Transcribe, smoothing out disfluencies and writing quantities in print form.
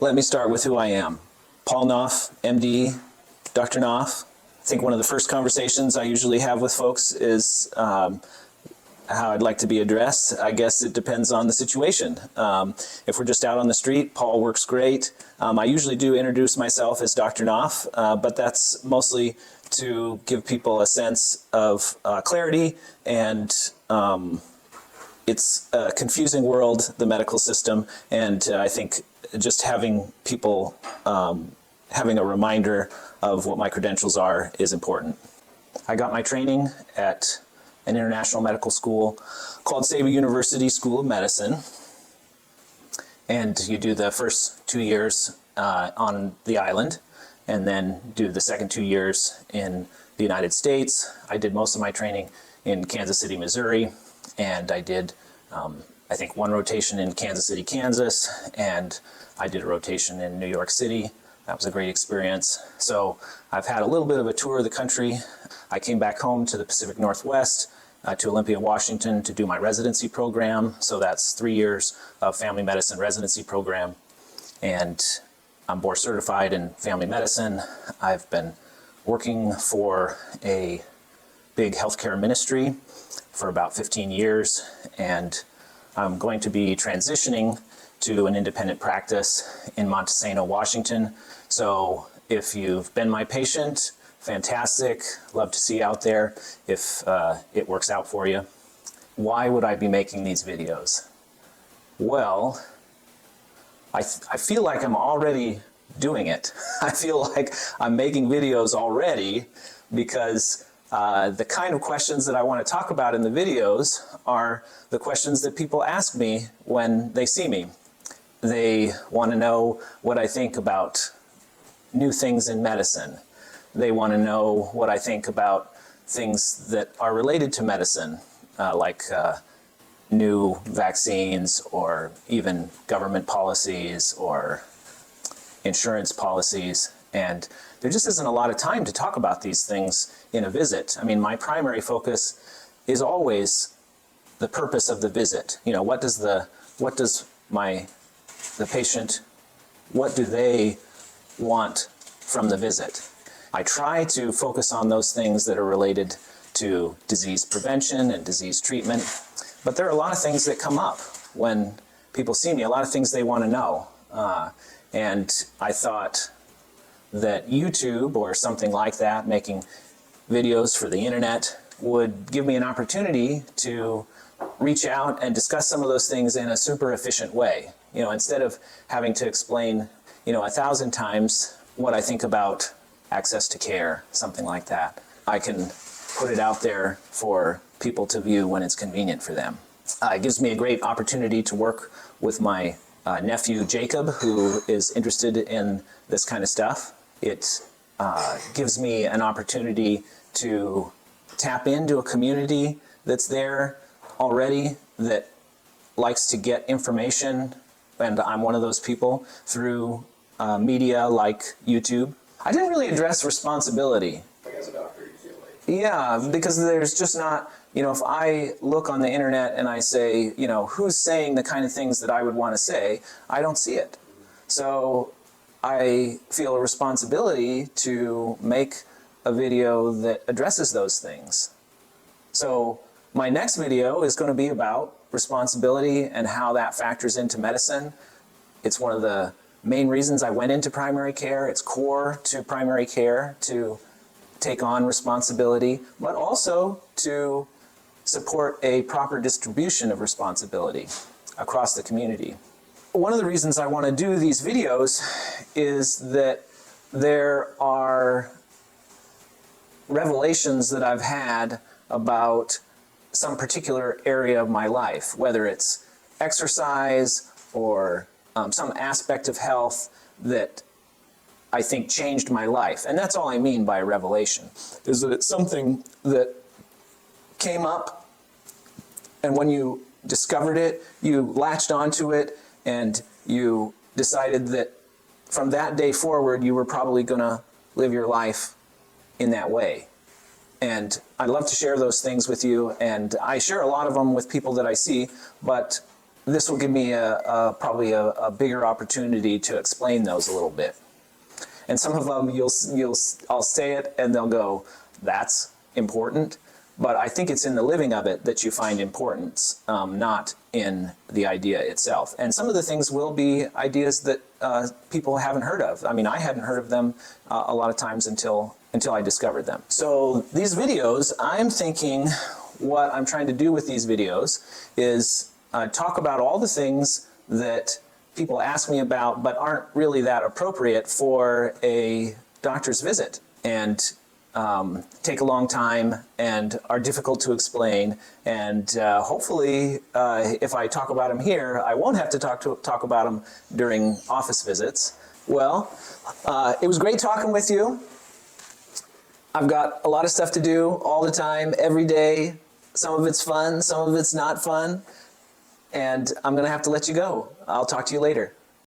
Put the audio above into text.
Let me start with who I am. Paul Knouff MD, Dr. Knouff. I think one of the first conversations I usually have with folks is how I'd like to be addressed. I guess it depends on the situation. If we're just out on the street, Paul works great. I usually do introduce myself as Dr. Knouff, but that's mostly to give people a sense of clarity, and it's a confusing world, the medical system, and I think just having people having a reminder of what my credentials are is important. I got my training at an international medical school called Saba University School of Medicine, and you do the first 2 years on the island, and then do the second 2 years in the United States. I did most of my training in Kansas City, Missouri, and I did I think one rotation in Kansas City, Kansas, and I did a rotation in New York City. That was a great experience. So I've had a little bit of a tour of the country. I came back home to the Pacific Northwest, to Olympia, Washington, to do my residency program. So that's 3 years of family medicine residency program. And I'm board certified in family medicine. I've been working for a big healthcare ministry for about 15 years, and I'm going to be transitioning to an independent practice in Montesano, Washington. So if you've been my patient, fantastic, love to see you out there if it works out for you. Why would I be making these videos? Well, I feel like I'm already doing it. I feel like I'm making videos already because the kind of questions that I want to talk about in the videos are the questions that people ask me when they see me. They want to know what I think about new things in medicine. They want to know what I think about things that are related to medicine, like new vaccines or even government policies or insurance policies. And there just isn't a lot of time to talk about these things in a visit. I mean, my primary focus is always the purpose of the visit. You know, what does the patient, what do they want from the visit? I try to focus on those things that are related to disease prevention and disease treatment, but there are a lot of things that come up when people see me, a lot of things they want to know. And I thought that YouTube or something like that, making videos for the internet, would give me an opportunity to reach out and discuss some of those things in a super efficient way. You know, instead of having to explain, 1,000 times what I think about access to care, something like that. I can put it out there for people to view when it's convenient for them. It gives me a great opportunity to work with my nephew Jacob, who is interested in this kind of stuff. It gives me an opportunity to tap into a community that's there already that likes to get information, and I'm one of those people, through media like YouTube. I didn't really address responsibility. Like as a doctor, you feel like? Yeah, because there's just not, if I look on the internet and I say, who's saying the kind of things that I would want to say, I don't see it. So I feel a responsibility to make a video that addresses those things. So my next video is going to be about responsibility and how that factors into medicine. It's one of the main reasons I went into primary care. It's core to primary care to take on responsibility, but also to support a proper distribution of responsibility across the community. One of the reasons I want to do these videos is that there are revelations that I've had about some particular area of my life, whether it's exercise or some aspect of health that I think changed my life. And that's all I mean by revelation, is that it's something that came up, and when you discovered it, you latched onto it, and you decided that from that day forward, you were probably going to live your life in that way. And I'd love to share those things with you, and I share a lot of them with people that I see, but this will give me probably a bigger opportunity to explain those a little bit. And some of them I'll say it and they'll go, that's important. But I think it's in the living of it that you find importance, not in the idea itself. And some of the things will be ideas that people haven't heard of. I mean, I hadn't heard of them a lot of times until I discovered them. So these videos, I'm thinking what I'm trying to do with these videos is talk about all the things that people ask me about but aren't really that appropriate for a doctor's visit, and take a long time and are difficult to explain, and hopefully if I talk about them here, I won't have to talk about them during office visits. Well, it was great talking with you. I've got a lot of stuff to do all the time, every day. Some of it's fun, some of it's not fun, and I'm gonna have to let you go. I'll talk to you later.